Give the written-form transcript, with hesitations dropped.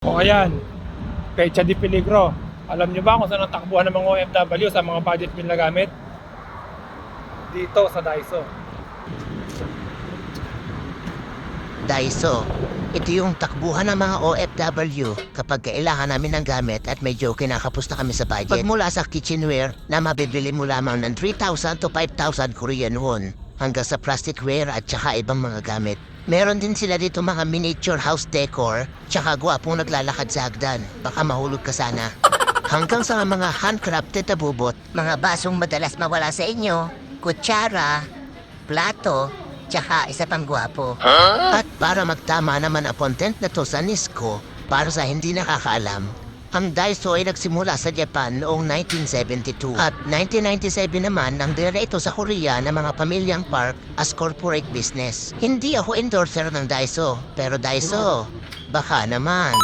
O ayan, Pecha de Peligro. Alam niyo ba kung saan ang takbuhan ng mga OFW sa mga budget meal na gamit? Dito sa Daiso. Daiso, ito yung takbuhan ng mga OFW kapag kailangan namin ng gamit at medyo kinakapos na kami sa budget. Pagmula sa kitchenware na mabibili mo lamang ng 3,000 to 5,000 Korean won hanggang sa plasticware at saka ibang mga gamit. Meron din sila dito mga miniature house decor tsaka gwapong naglalakad sa hagdan. Baka mahulog ka sana. Hanggang sa mga handcrafted na bubot, mga basong madalas mawala sa inyo, kutsara, plato, tsaka isa pang gwapo. At para magtama naman ang content na to sa Nisco, para sa hindi nakakaalam, ang Daiso ay nagsimula sa Japan noong 1972 at 1997 naman nang direto sa Korea ng mga pamilyang park as corporate business. Hindi ako endorser ng Daiso, pero Daiso, baka naman.